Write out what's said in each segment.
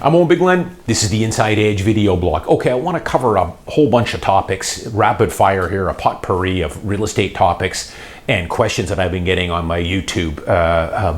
I'm Owen BIgland. This is the Inside Edge video blog. Okay, I want to cover a whole bunch of topics, rapid fire here, a potpourri of real estate topics and questions that I've been getting on my YouTube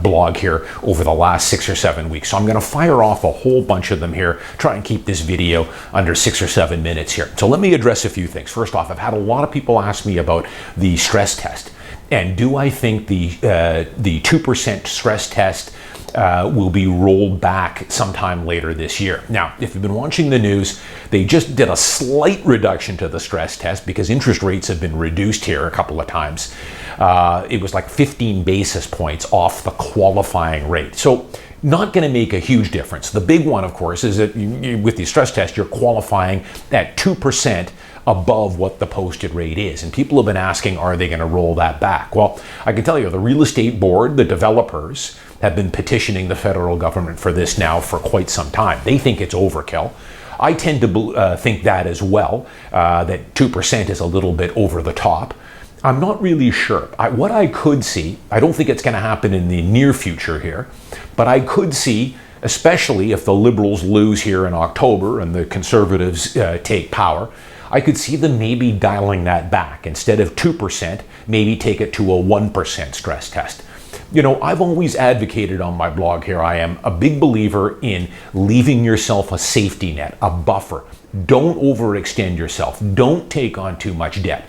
blog here over the last 6 or 7 weeks. So I'm going to fire off a whole bunch of them here, try and keep this video under 6 or 7 minutes here. So let me address a few things. First off, I've had a lot of people ask me about the stress test. And do I think the 2% stress test will be rolled back sometime later this year? Now, if you've been watching the news, they just did a slight reduction to the stress test because interest rates have been reduced here a couple of times. It was like 15 basis points off the qualifying rate. So not going to make a huge difference. The big one, of course, is that with the stress test, you're qualifying at 2% above what the posted rate is. And people have been asking, are they going to roll that back? Well, I can tell you, the real estate board, the developers, have been petitioning the federal government for this now for quite some time. They think it's overkill. I tend to think that as well, that 2% is a little bit over the top. I'm not really sure. What I could see, I don't think it's going to happen in the near future here, but I could see, especially if the Liberals lose here in October and the Conservatives take power, I could see them maybe dialing that back. Instead of 2%, maybe take it to a 1% stress test. You know, I've always advocated on my blog here, I am a big believer in leaving yourself a safety net, a buffer. Don't overextend yourself. Don't take on too much debt.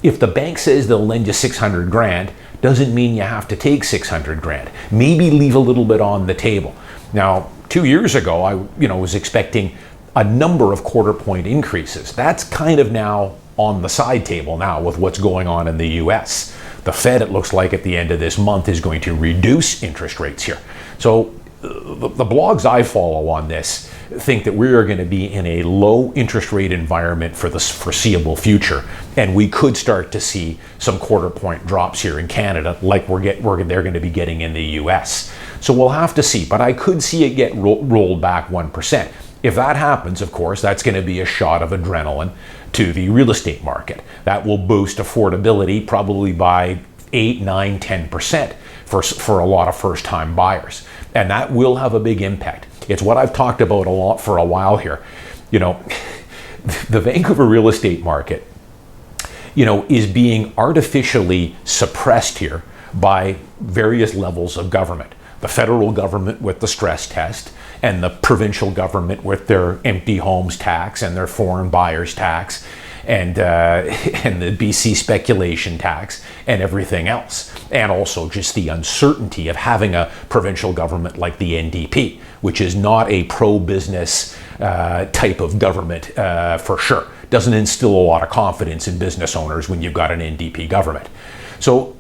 If the bank says they'll lend you 600 grand, doesn't mean you have to take 600 grand. Maybe leave a little bit on the table. Now, 2 years ago, I was expecting a number of quarter point increases. That's kind of now on the side table now with what's going on in the US. The Fed, it looks like at the end of this month, is going to reduce interest rates here. So the blogs I follow on this think that we are going to be in a low interest rate environment for the foreseeable future, and we could start to see some quarter point drops here in Canada like they're going to be getting in the US. So we'll have to see, but I could see it get rolled back 1%. If that happens, of course, that's going to be a shot of adrenaline to the real estate market. That will boost affordability probably by 8, 9, 10% for a lot of first-time buyers. And that will have a big impact. It's what I've talked about a lot for a while here. You know, the Vancouver real estate market, is being artificially suppressed here by various levels of government. The federal government with the stress test, and the provincial government with their empty homes tax and their foreign buyers tax, and the BC speculation tax and everything else. And also just the uncertainty of having a provincial government like the NDP, which is not a pro-business type of government for sure. Doesn't instill a lot of confidence in business owners when you've got an NDP government. So,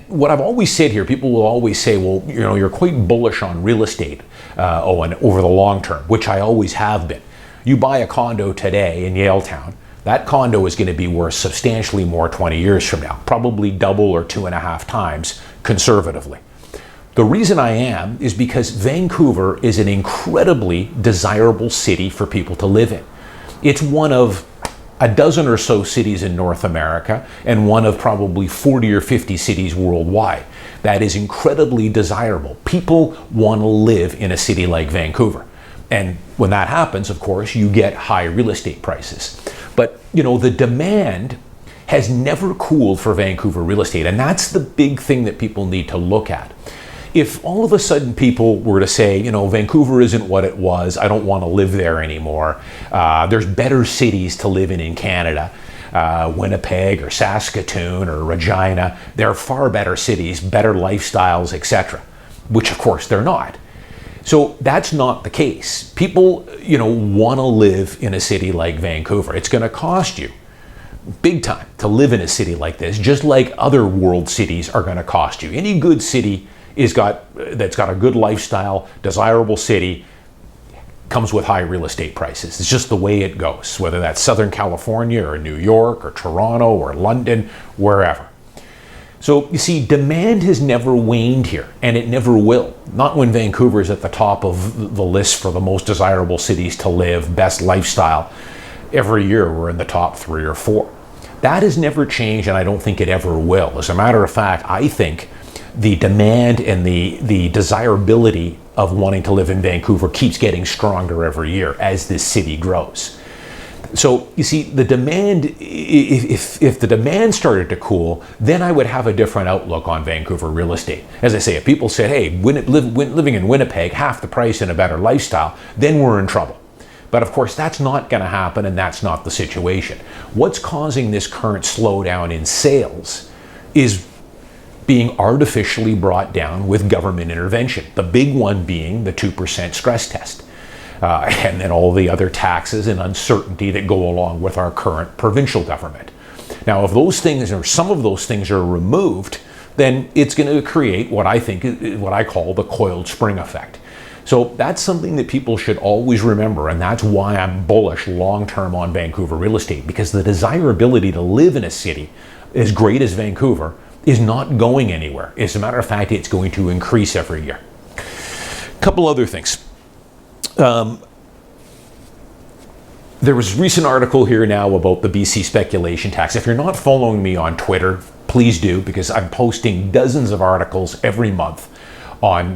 what I've always said here, people will always say, well, you're quite bullish on real estate, Owen, over the long term, which I always have been. You buy a condo today in Yaletown, that condo is going to be worth substantially more 20 years from now, probably double or 2.5 times conservatively. The reason I am is because Vancouver is an incredibly desirable city for people to live in. It's one of a dozen or so cities in North America and one of probably 40 or 50 cities worldwide that is incredibly desirable. People want to live in a city like Vancouver. And when that happens, of course, you get high real estate prices. But, the demand has never cooled for Vancouver real estate. And that's the big thing that people need to look at. If all of a sudden people were to say, Vancouver isn't what it was, I don't want to live there anymore, there's better cities to live in Canada, Winnipeg or Saskatoon or Regina, they're far better cities, better lifestyles, etc., which of course they're not. So that's not the case. People, want to live in a city like Vancouver. It's going to cost you big time to live in a city like this, just like other world cities are going to cost you. Any good city that's got a good lifestyle, desirable city, comes with high real estate prices. It's just the way it goes, whether that's Southern California or New York or Toronto or London, wherever. So you see, demand has never waned here, and it never will. Not when Vancouver is at the top of the list for the most desirable cities to live, best lifestyle. Every year we're in the top 3 or 4. That has never changed, and I don't think it ever will. As a matter of fact, I think the demand and the desirability of wanting to live in Vancouver keeps getting stronger every year as this city grows. So you see, the demand, if the demand started to cool, then I would have a different outlook on Vancouver real estate. As I say, if people said, hey, living in Winnipeg, half the price and a better lifestyle, then we're in trouble. But of course, that's not going to happen, and that's not the situation. What's causing this current slowdown in sales is being artificially brought down with government intervention. The big one being the 2% stress test. And then all the other taxes and uncertainty that go along with our current provincial government. Now, if those things, or some of those things, are removed, then it's going to create what I call the coiled spring effect. So that's something that people should always remember, and that's why I'm bullish long-term on Vancouver real estate, because the desirability to live in a city as great as Vancouver is not going anywhere. As a matter of fact, it's going to increase every year. A couple other things. There was a recent article here now about the BC speculation tax. If you're not following me on Twitter, please do, because I'm posting dozens of articles every month on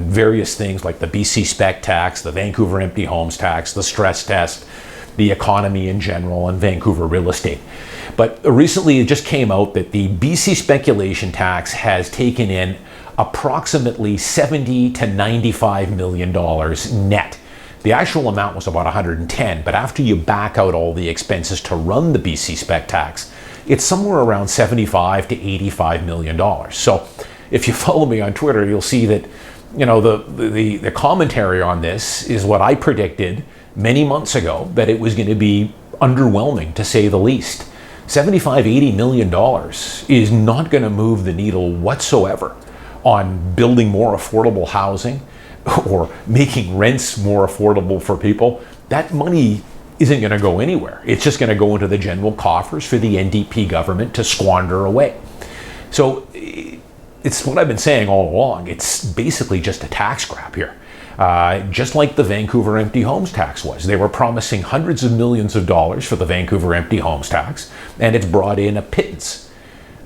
various things like the BC spec tax, the Vancouver empty homes tax, the stress test, the economy in general, and Vancouver real estate. But recently it just came out that the BC speculation tax has taken in approximately $70 to $95 million net. The actual amount was about 110, but after you back out all the expenses to run the BC spec tax, it's somewhere around $75 to $85 million. So if you follow me on Twitter, you'll see that, you know, the commentary on this is what I predicted many months ago, that it was going to be underwhelming, to say the least. $75-80 million is not going to move the needle whatsoever on building more affordable housing or making rents more affordable for people. That money isn't going to go anywhere. It's just going to go into the general coffers for the NDP government to squander away. So it's what I've been saying all along. It's basically just a tax grab here. Just like the Vancouver empty homes tax was. They were promising hundreds of millions of dollars for the Vancouver empty homes tax, and it's brought in a pittance.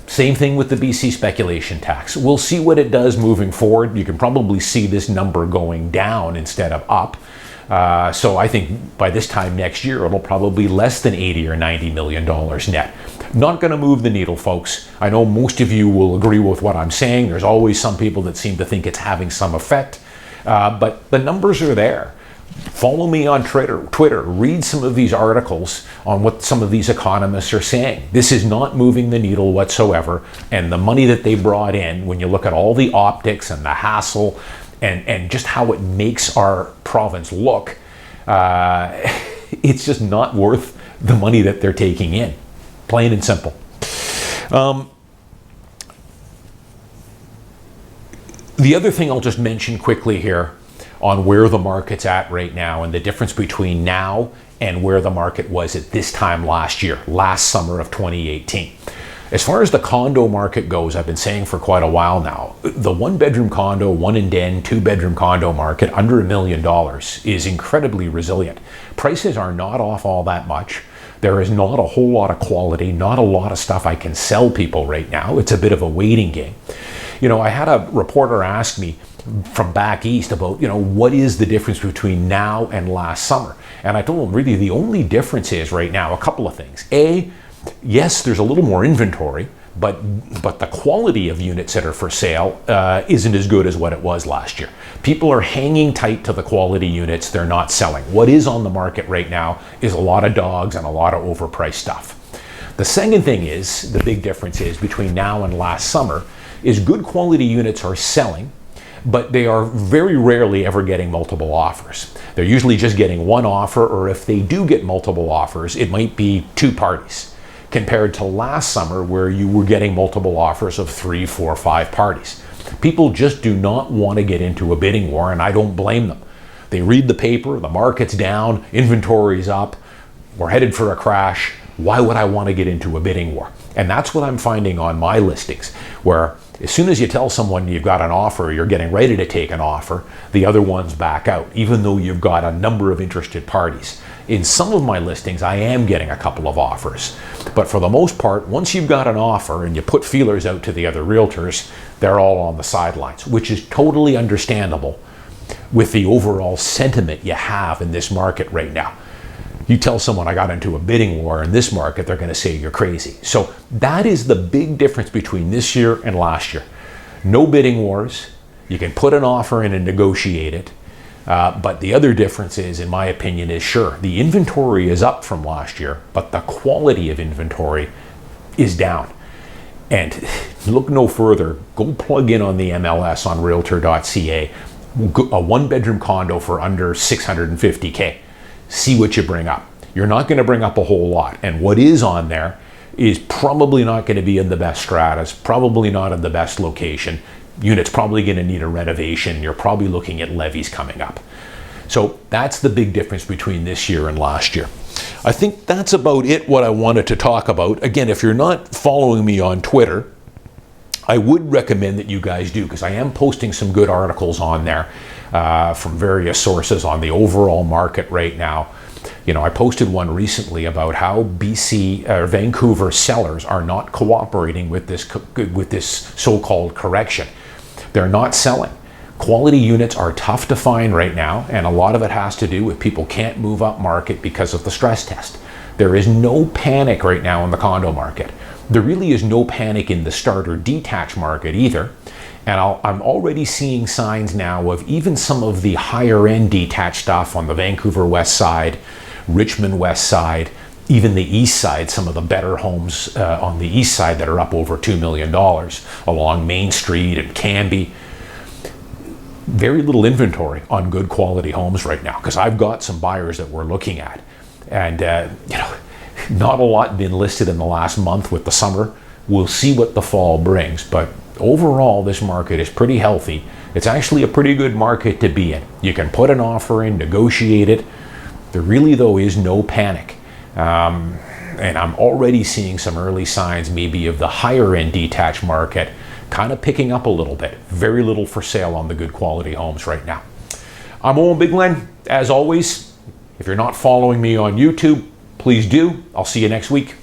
Same thing with the BC speculation tax. We'll see what it does moving forward. You can probably see this number going down instead of up. So I think by this time next year, it'll probably be less than $80 or $90 million net. Not going to move the needle, folks. I know most of you will agree with what I'm saying. There's always some people that seem to think it's having some effect. But the numbers are there. Follow me on Twitter. Read some of these articles on what some of these economists are saying. This is not moving the needle whatsoever. And the money that they brought in, when you look at all the optics and the hassle and just how it makes our province look, it's just not worth the money that they're taking in. Plain and simple. The other thing I'll just mention quickly here on where the market's at right now and the difference between now and where the market was at this time last year, last summer of 2018. As far as the condo market goes, I've been saying for quite a while now, the one-bedroom condo, one and den, two-bedroom condo market under $1 million is incredibly resilient. Prices are not off all that much. There is not a whole lot of quality, not a lot of stuff I can sell people right now. It's a bit of a waiting game. You know, I had a reporter ask me from back east about, you know, what is the difference between now and last summer? And I told him really the only difference is right now a couple of things. A, yes, there's a little more inventory, but the quality of units that are for sale isn't as good as what it was last year. People are hanging tight to the quality units they're not selling. What is on the market right now is a lot of dogs and a lot of overpriced stuff. The second thing is, the big difference is between now and last summer, is good quality units are selling, but they are very rarely ever getting multiple offers. They're usually just getting one offer, or if they do get multiple offers, it might be two parties, compared to last summer where you were getting multiple offers of 3, 4, 5 parties. People just do not want to get into a bidding war, and I don't blame them. They read the paper, the market's down, inventory's up, we're headed for a crash. Why would I want to get into a bidding war? And that's what I'm finding on my listings, where As soon as you tell someone you've got an offer, you're getting ready to take an offer, the other ones back out, even though you've got a number of interested parties. In some of my listings, I am getting a couple of offers. But for the most part, once you've got an offer and you put feelers out to the other realtors, they're all on the sidelines, which is totally understandable with the overall sentiment you have in this market right now. You tell someone I got into a bidding war in this market, they're going to say you're crazy. So that is the big difference between this year and last year. No bidding wars. You can put an offer in and negotiate it. But the other difference is, in my opinion, is sure, the inventory is up from last year, but the quality of inventory is down. And look no further. Go plug in on the MLS on realtor.ca. A one-bedroom condo for under $650K. See what you bring up. You're not going to bring up a whole lot. And what is on there is probably not going to be in the best stratas, probably not in the best location. Unit's probably going to need a renovation. You're probably looking at levies coming up. So that's the big difference between this year and last year. I think that's about it, what I wanted to talk about. Again, if you're not following me on Twitter, I would recommend that you guys do, because I am posting some good articles on there from various sources on the overall market right now. You know, I posted one recently about how Vancouver sellers are not cooperating with this so-called correction. They're not selling. Quality units are tough to find right now, and a lot of it has to do with people can't move up market because of the stress test. There is no panic right now in the condo market. There really is no panic in the starter detached market either. And I'm already seeing signs now of even some of the higher end detached stuff on the Vancouver West Side, Richmond West Side, even the East Side, some of the better homes on the East Side that are up over $2 million along Main Street and Canby. Very little inventory on good quality homes right now, because I've got some buyers that we're looking at. And, not a lot been listed in the last month with the summer. We'll see what the fall brings, but overall this market is pretty healthy. It's actually a pretty good market to be in. You can put an offer in, negotiate it. There really, though, is no panic. And I'm already seeing some early signs maybe of the higher end detached market kind of picking up a little bit. Very little for sale on the good quality homes right now. I'm Owen BIgland. As always, if you're not following me on YouTube, please do. I'll see you next week.